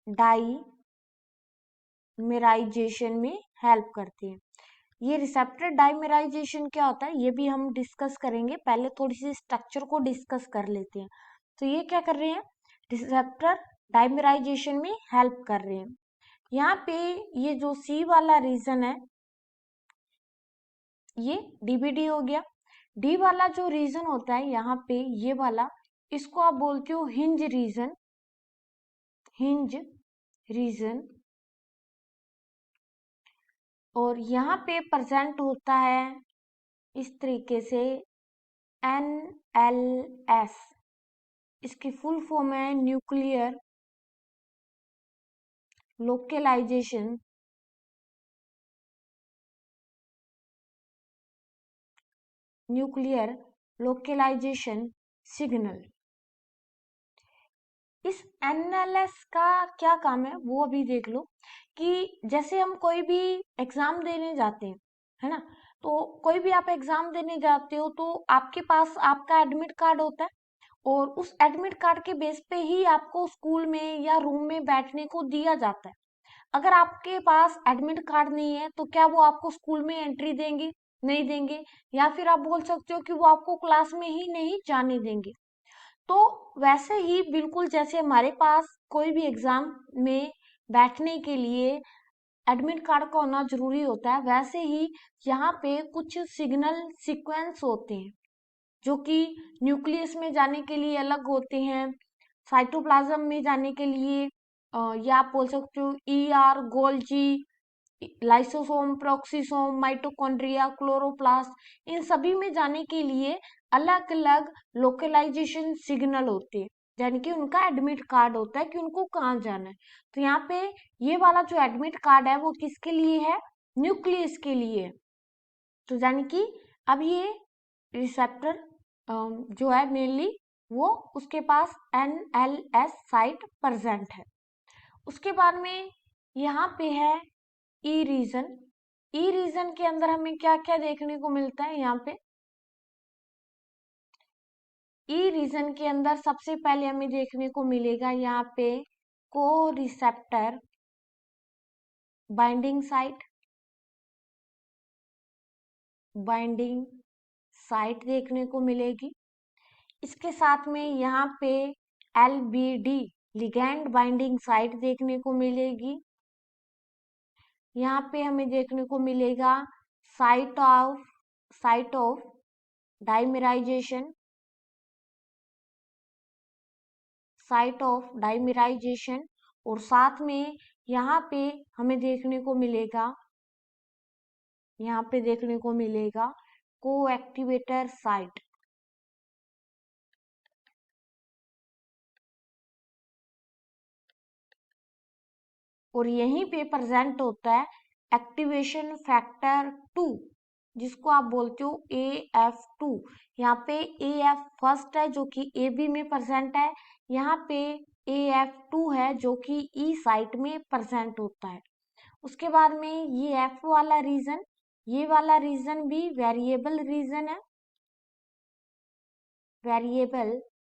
डाइमेराइजेशन में हेल्प करते हैं। ये रिसेप्टर डाइमेराइजेशन क्या होता है ये भी हम डिस्कस करेंगे, पहले थोड़ी सी स्ट्रक्चर को डिस्कस कर लेते हैं। तो ये क्या कर रहे हैं, रिसेप्टर डाइमेराइजेशन में हेल्प कर रहे हैं। यहाँ पे ये जो सी वाला रीजन है ये डीबीडी हो गया। डी वाला जो रीजन होता है यहाँ पे ये वाला, इसको आप बोलते हो हिंज रीजन। और यहाँ पे प्रेजेंट होता है इस तरीके से NLS, इसकी फुल फॉर्म है न्यूक्लियर लोकेलाइजेशन सिग्नल। इस NLS का क्या काम है वो अभी देख लो, कि जैसे हम कोई भी एग्जाम देने जाते हैं, है ना, तो कोई भी आप एग्जाम देने जाते हो तो आपके पास आपका एडमिट कार्ड होता है, और उस एडमिट कार्ड के बेस पे ही आपको स्कूल में या रूम में बैठने को दिया जाता है। अगर आपके पास एडमिट कार्ड नहीं है तो क्या वो आपको स्कूल में एंट्री देंगे, नहीं देंगे, या फिर आप बोल सकते हो कि वो आपको क्लास में ही नहीं जाने देंगे। तो वैसे ही बिल्कुल जैसे हमारे पास कोई भी एग्जाम में बैठने के लिए एडमिट कार्ड का होना जरूरी होता है, वैसे ही यहाँ पे कुछ सिग्नल सीक्वेंस होते हैं जो कि न्यूक्लियस में जाने के लिए अलग होते हैं, साइटोप्लाज्म में जाने के लिए या आप बोल सकते हो ER, Golgi, lysosome, peroxisome, mitochondria, chloroplast, इन सभी में जाने के लिए अलग अलग लोकलाइजेशन सिग्नल होते हैं, यानी कि उनका एडमिट कार्ड होता है कि उनको कहाँ जाना है। तो यहाँ पे ये वाला जो एडमिट कार्ड है वो किसके लिए है, न्यूक्लियस के लिए। तो यानी कि अब ये रिसेप्टर जो है मेनली वो उसके पास NLS साइट प्रेजेंट है। उसके बाद में यहाँ पे है ई रीजन। ई रीजन के अंदर हमें क्या क्या देखने को मिलता है, यहाँ पे ई रीजन के अंदर सबसे पहले हमें देखने को मिलेगा यहाँ पे को रिसेप्टर बाइंडिंग साइट देखने को मिलेगी। इसके साथ में यहाँ पे LBD लिगैंड बाइंडिंग साइट देखने को मिलेगी। यहाँ पे हमें देखने को मिलेगा साइट ऑफ डाइमेराइजेशन और साथ में यहाँ पे हमें देखने को मिलेगा कोएक्टिवेटर साइट। और यहीं पे प्रेजेंट होता है एक्टिवेशन फैक्टर 2, जिसको आप बोलते हो AF2। यहाँ पे AF फर्स्ट है जो कि AB में प्रेजेंट है, यहाँ पे AF2 है जो कि E साइट में प्रेजेंट होता है। उसके बाद में ये F वाला रीजन, ये वाला रीजन भी वेरिएबल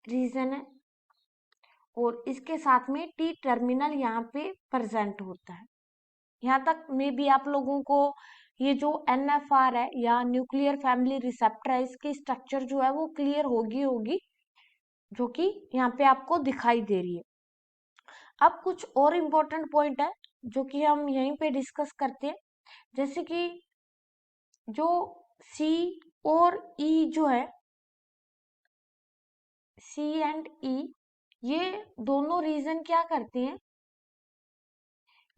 रीजन है और इसके साथ में T टर्मिनल यहाँ पे प्रेजेंट होता है। यहाँ तक में भी आप लोगों को ये जो NFR है या न्यूक्लियर फैमिली रिसेप्टर है, इसकी स्ट्रक्चर जो है वो क्लियर होगी जो कि यहाँ पे आपको दिखाई दे रही है। अब कुछ और इम्पोर्टेंट पॉइंट है जो कि हम यहीं पे डिस्कस करते हैं, जैसे कि जो C और E जो है, C एंड E, ये दोनों रीजन क्या करते हैं,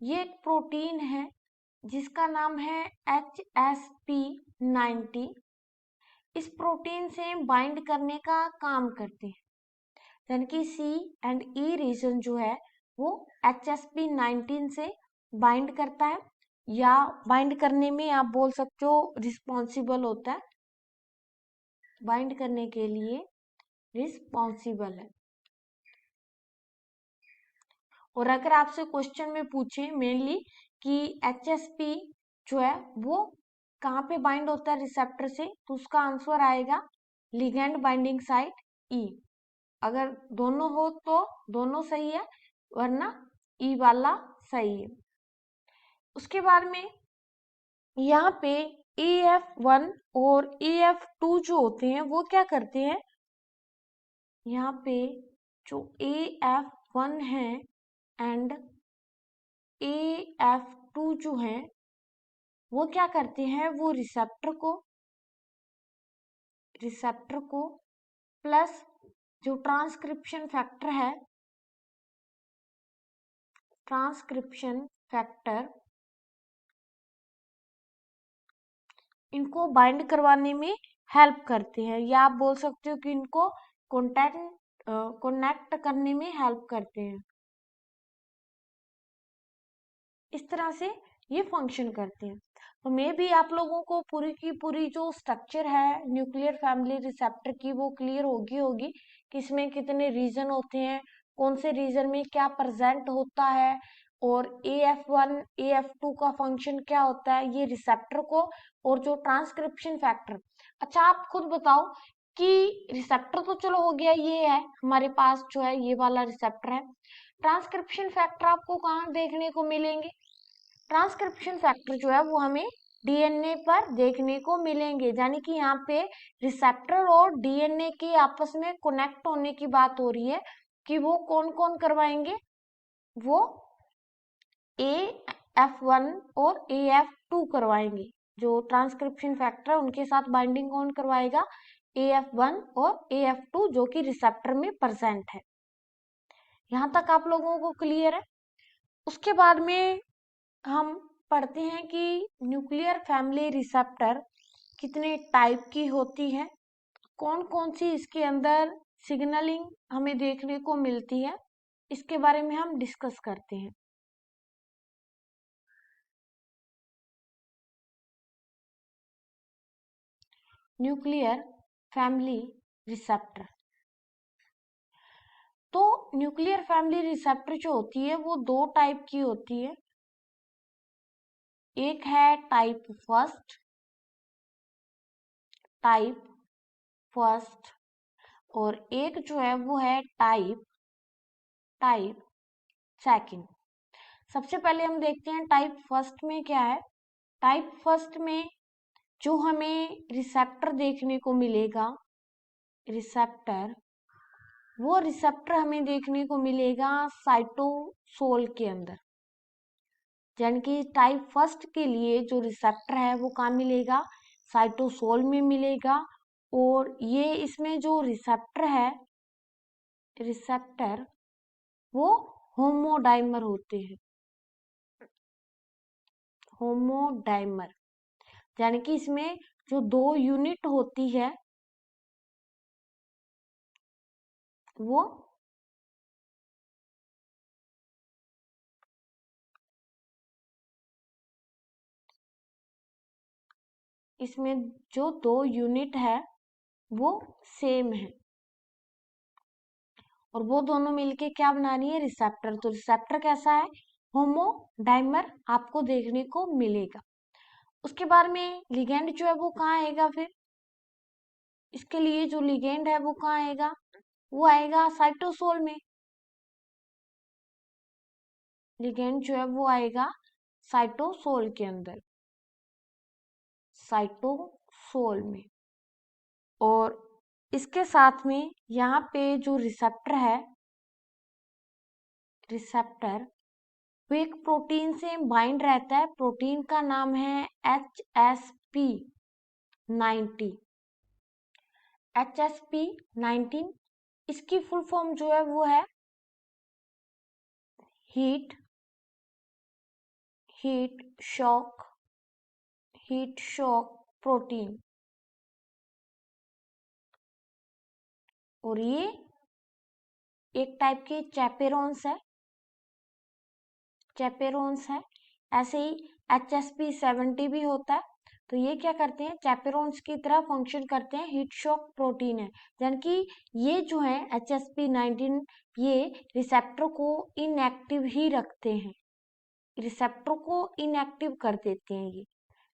ये एक प्रोटीन है जिसका नाम है HSP90। इस प्रोटीन से बाइंड करने का काम करते हैं, यानी कि C एंड E रीजन जो है वो HSP19 से बाइंड करता है या बाइंड करने में आप बोल सकते हो रिस्पॉन्सिबल होता है, बाइंड करने के लिए रिस्पॉन्सिबल है। और अगर आपसे क्वेश्चन में पूछे मेनली कि HSP जो है वो कहाँ पे बाइंड होता है रिसेप्टर से, तो उसका आंसर आएगा लिगैंड बाइंडिंग साइट E। अगर दोनों हो तो दोनों सही है, वरना E वाला सही है। उसके बाद में यहाँ पे AF1 और AF2 जो होते हैं वो क्या करते हैं, यहाँ पे जो AF1 है एंड AF2 जो है वो क्या करते हैं, वो रिसेप्टर को प्लस जो ट्रांसक्रिप्शन फैक्टर इनको बाइंड करवाने में हेल्प करते हैं, या आप बोल सकते हो कि इनको कनेक्ट करने में हेल्प करते हैं। इस तरह से ये फंक्शन करते हैं। तो मे भी आप लोगों को पूरी की पूरी जो स्ट्रक्चर है न्यूक्लियर फैमिली रिसेप्टर की वो क्लियर होगी कि इसमें कितने रीजन होते हैं, कौन से रीजन में क्या प्रेजेंट होता है, और AF1 AF2 का फंक्शन क्या होता है, ये रिसेप्टर को और जो ट्रांसक्रिप्शन फैक्टर। अच्छा आप खुद बताओ कि रिसेप्टर तो चलो हो गया, ये है हमारे पास जो है ये वाला रिसेप्टर है, ट्रांसक्रिप्शन फैक्टर आपको कहाँ देखने को मिलेंगे, ट्रांसक्रिप्शन फैक्टर जो है वो हमें DNA पर देखने को मिलेंगे, यानी कि यहाँ पे रिसेप्टर और DNA के आपस में कनेक्ट होने की बात हो रही है कि वो कौन कौन करवाएंगे, वो AF1 और AF2 करवाएंगे। जो ट्रांसक्रिप्शन फैक्टर है उनके साथ बाइंडिंग कौन करवाएगा, AF1 और AF2 जो कि रिसेप्टर में प्रेजेंट है। यहाँ तक आप लोगों को क्लियर है। उसके बाद में हम पढ़ते हैं कि न्यूक्लियर फैमिली रिसेप्टर कितने टाइप की होती है। कौन कौन सी इसके अंदर सिग्नलिंग हमें देखने को मिलती है, इसके बारे में हम डिस्कस करते हैं। Nuclear family receptor. तो न्यूक्लियर फैमिली रिसेप्टर जो होती है वो दो टाइप की होती है। एक है टाइप फर्स्ट और एक जो है वो है टाइप सेकंड। सबसे पहले हम देखते हैं टाइप फर्स्ट में क्या है। टाइप फर्स्ट में जो हमें रिसेप्टर देखने को मिलेगा, वो रिसेप्टर हमें देखने को मिलेगा साइटोसोल के अंदर। यानी कि टाइप फर्स्ट के लिए जो रिसेप्टर है वो कहाँ मिलेगा, साइटोसोल में मिलेगा। और ये इसमें जो रिसेप्टर वो होमोडाइमर होते हैं, होमोडाइमर। यानी कि इसमें जो दो यूनिट होती है वो इसमें जो दो यूनिट है वो सेम है और वो दोनों मिलके क्या बना रही है, रिसेप्टर। तो रिसेप्टर कैसा है, होमोडाइमर आपको देखने को मिलेगा। उसके बाद में लिगेंड जो है वो कहाँ आएगा, फिर इसके लिए जो लिगेंड है वो कहाँ आएगा, वो आएगा साइटोसोल में। लिगेंड जो है वो आएगा साइटोसोल के अंदर, साइटोसोल में। और इसके साथ में यहाँ पे जो रिसेप्टर वो एक प्रोटीन से बाइंड रहता है। प्रोटीन का नाम है HSP90। HSP19 इसकी फुल फॉर्म जो है वो है हीट शॉक प्रोटीन। और ये एक टाइप के चैपेरोन्स है। ऐसे ही HSP70 भी होता है। तो ये क्या करते हैं, चैपेरोन्स की तरह फंक्शन करते हैं, हीट शॉक प्रोटीन है। यानी कि ये जो है HSP19 ये रिसेप्टर को इनएक्टिव ही रखते हैं, रिसेप्टर को इनएक्टिव कर देते हैं ये।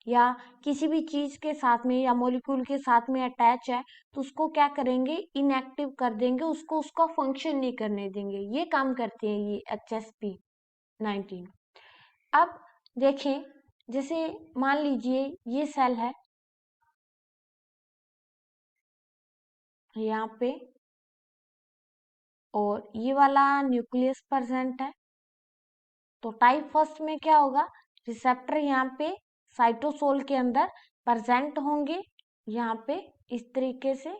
या किसी भी चीज के साथ में या मॉलिक्यूल के साथ में अटैच है तो उसको क्या करेंगे, इनएक्टिव कर देंगे, उसको उसका फंक्शन नहीं करने देंगे। ये काम करते हैं ये HSP19। अब देखें, जैसे मान लीजिए ये सेल है यहाँ पे और ये वाला न्यूक्लियस प्रेजेंट है। तो टाइप फर्स्ट में क्या होगा, रिसेप्टर यहाँ पे साइटोसोल के अंदर प्रेजेंट होंगे, यहाँ पे इस तरीके से।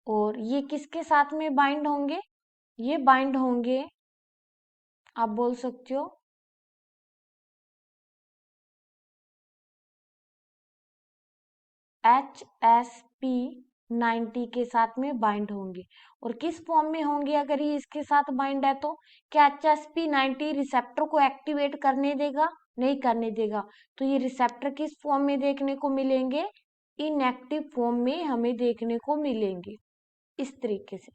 और ये किसके साथ में बाइंड होंगे, ये बाइंड होंगे, आप बोल सकते हो HSP90 के साथ में बाइंड होंगे। और किस फॉर्म में होंगे, अगर ये इसके साथ बाइंड है तो क्या HSP90 रिसेप्टर को एक्टिवेट करने देगा, नहीं करने देगा। तो ये रिसेप्टर किस फॉर्म में देखने को मिलेंगे, इनएक्टिव फॉर्म में हमें देखने को मिलेंगे इस तरीके से।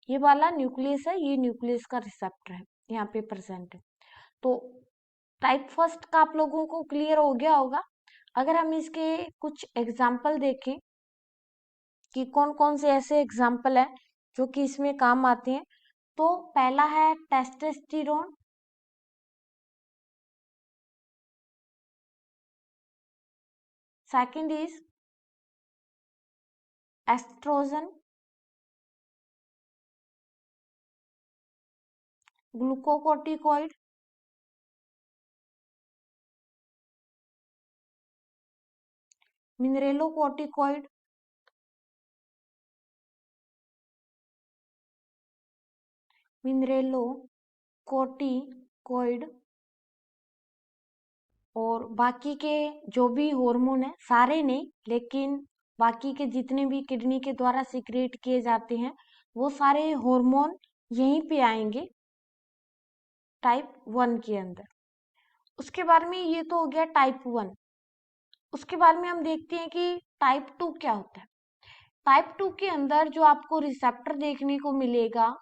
ये वाला न्यूक्लियस है, ये न्यूक्लियस का रिसेप्टर है, यहाँ पे प्रेजेंट है। तो टाइप फर्स्ट का आप लोगों को क्लियर हो गया होगा। अगर हम इसके कुछ एग्जाम्पल देखें कि कौन कौन से ऐसे एग्जाम्पल है जो कि इसमें काम आते हैं, तो पहला है testosterone, second is oestrogen, glucocorticoid, mineralocorticoid, mineralocorticoid. और बाकी के जो भी हार्मोन है, सारे नहीं लेकिन बाकी के जितने भी किडनी के द्वारा सीक्रेट किए जाते हैं वो सारे हार्मोन यहीं पे आएंगे टाइप 1 के अंदर। उसके बाद में ये तो हो गया टाइप 1। उसके बाद में हम देखते हैं कि टाइप 2 क्या होता है। टाइप 2 के अंदर जो आपको रिसेप्टर देखने को मिलेगा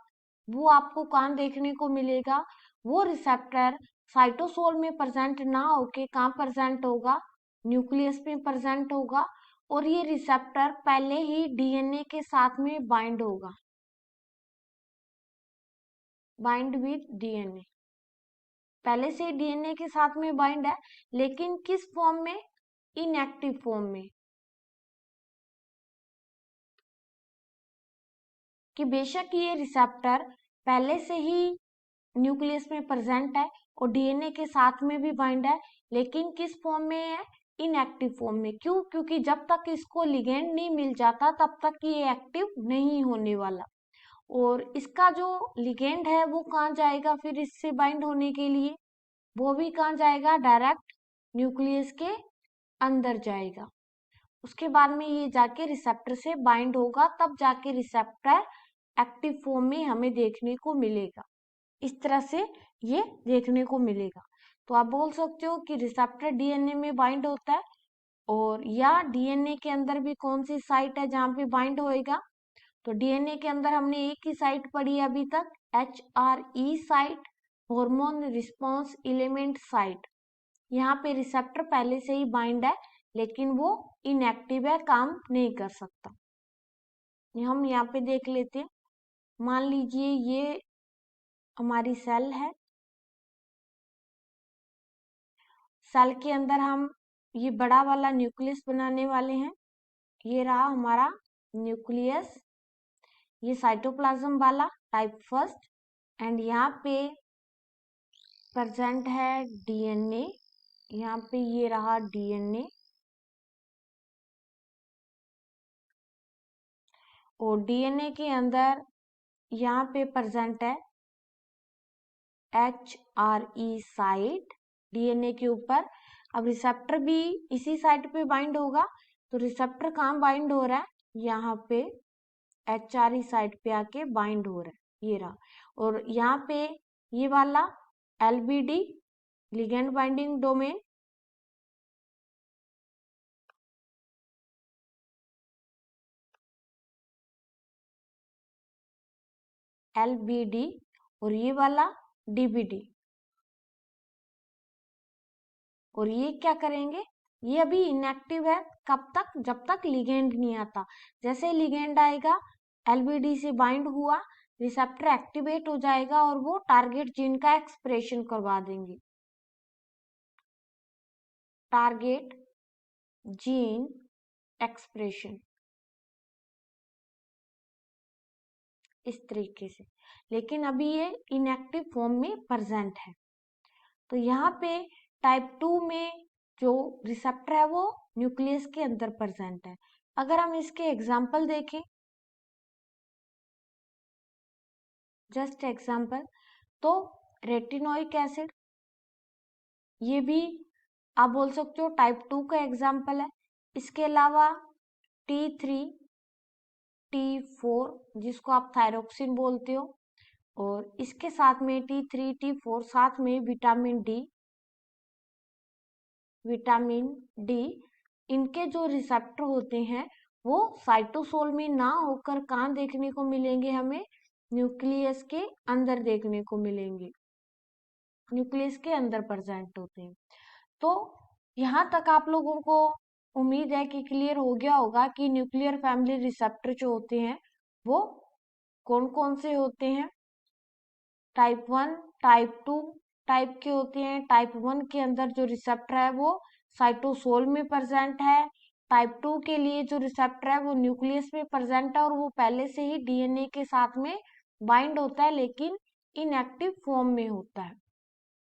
वो आपको कहाँ देखने को मिलेगा, वो रिसेप्टर साइटोसोल में प्रेजेंट ना होके कहाँ प्रेजेंट होगा, न्यूक्लियस में प्रेजेंट होगा। और ये रिसेप्टर पहले ही डीएनए के साथ में बाइंड होगा, बाइंड विद डीएनए, पहले से डीएनए के साथ में बाइंड है, लेकिन किस फॉर्म में, इनएक्टिव फॉर्म में। कि बेशक ये रिसेप्टर पहले से ही न्यूक्लियस में प्रेजेंट है और डीएनए के साथ में भी बाइंड है, लेकिन किस फॉर्म में है, इनएक्टिव फॉर्म में। क्यों? क्योंकि जब तक इसको लिगेंड नहीं मिल जाता तब तक ये एक्टिव नहीं होने वाला। और इसका जो लिगेंड है वो कहाँ जाएगा फिर इससे बाइंड होने के लिए, वो भी कहाँ जाएगा, डायरेक्ट न्यूक्लियस के अंदर जाएगा। उसके बाद में ये जाके रिसेप्टर से बाइंड होगा, तब जाके रिसेप्टर एक्टिव फॉर्म में हमें देखने को मिलेगा। इस तरह से ये देखने को मिलेगा। तो आप बोल सकते हो कि रिसेप्टर डीएनए में बाइंड होता है, और या डीएनए के अंदर भी कौन सी साइट है जहाँ पे बाइंड होएगा। तो डीएनए के अंदर हमने एक ही साइट पढ़ी है अभी तक, HRE site, hormone response element site. यहाँ पे रिसेप्टर पहले से ही बाइंड है, लेकिन वो इनएक्टिव है, काम नहीं कर सकता। हम यहाँ पे देख लेते हैं। मान लीजिए ये हमारी सेल है, सेल के अंदर हम ये बड़ा वाला न्यूक्लियस बनाने वाले हैं। ये रहा हमारा न्यूक्लियस, ये साइटोप्लाज्म वाला टाइप फर्स्ट, एंड यहाँ पे प्रेजेंट है डीएनए। यहाँ पे ये रहा डीएनए, और डीएनए के अंदर यहाँ पे प्रेजेंट है HRE साइट डीएनए के ऊपर। अब रिसेप्टर भी इसी साइट पे बाइंड होगा, तो रिसेप्टर कहाँ बाइंड हो रहा है, यहाँ पे HRE साइट पे आके बाइंड हो रहा है, ये रहा। और यहाँ पे ये वाला LBD ligand binding domain, LBD, और ये वाला DBD। और ये क्या करेंगे, ये अभी इनएक्टिव है, कब तक, जब तक लिगेंड नहीं आता। जैसे लिगेंड आएगा, LBD से बाइंड हुआ, रिसेप्टर एक्टिवेट हो जाएगा और वो टारगेट जीन का एक्सप्रेशन करवा देंगे। टारगेट जीन एक्सप्रेशन इस तरीके से, लेकिन अभी ये इनएक्टिव फॉर्म में प्रेजेंट है। तो यहाँ पे टाइप 2 में जो रिसेप्टर है वो न्यूक्लियस के अंदर प्रेजेंट है। अगर हम इसके एग्जाम्पल देखें, जस्ट एग्जाम्पल, तो रेटिनोइक एसिड, ये भी आप बोल सकते हो टाइप 2 का एग्जाम्पल है। इसके अलावा T3, T4 जिसको आप थायरोक्सिन बोलते हो, और इसके साथ में T3, T4 साथ में विटामिन डी, इनके जो रिसेप्टर होते हैं वो साइटोसोल में ना होकर कहाँ देखने को मिलेंगे, हमें न्यूक्लियस के अंदर देखने को मिलेंगे, न्यूक्लियस के अंदर प्रेजेंट होते हैं। तो यहाँ तक आप लोगों को उम्मीद है कि क्लियर हो गया होगा कि न्यूक्लियर फैमिली रिसेप्टर जो होते हैं वो कौन कौन से होते हैं। टाइप 1, टाइप 2 टाइप के होते हैं। टाइप 1 के अंदर जो रिसेप्टर है वो साइटोसोल में प्रेजेंट है। टाइप 2 के लिए जो रिसेप्टर है वो न्यूक्लियस में प्रेजेंट है, और वो पहले से ही डीएनए के साथ में बाइंड होता है, लेकिन इनएक्टिव फॉर्म में होता है।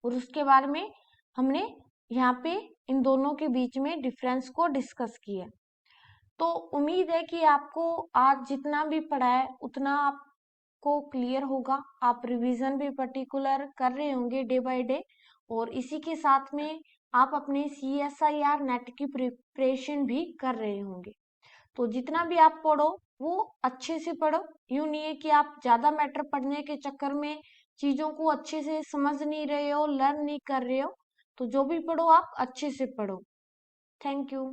और उसके बाद में हमने यहाँ पे इन दोनों के बीच में डिफरेंस को डिस्कस किया। तो उम्मीद है कि आपको आज जितना भी पढ़ा है उतना आपको क्लियर होगा। आप रिवीजन भी पर्टिकुलर कर रहे होंगे डे बाय डे, और इसी के साथ में आप अपने CSIR नेट की प्रिपरेशन भी कर रहे होंगे। तो जितना भी आप पढ़ो वो अच्छे से पढ़ो। यूं नहीं है कि आप ज्यादा मैटर पढ़ने के चक्कर में चीजों को अच्छे से समझ नहीं रहे हो, लर्न नहीं कर रहे हो। तो जो भी पढ़ो आप अच्छे से पढ़ो। Thank you.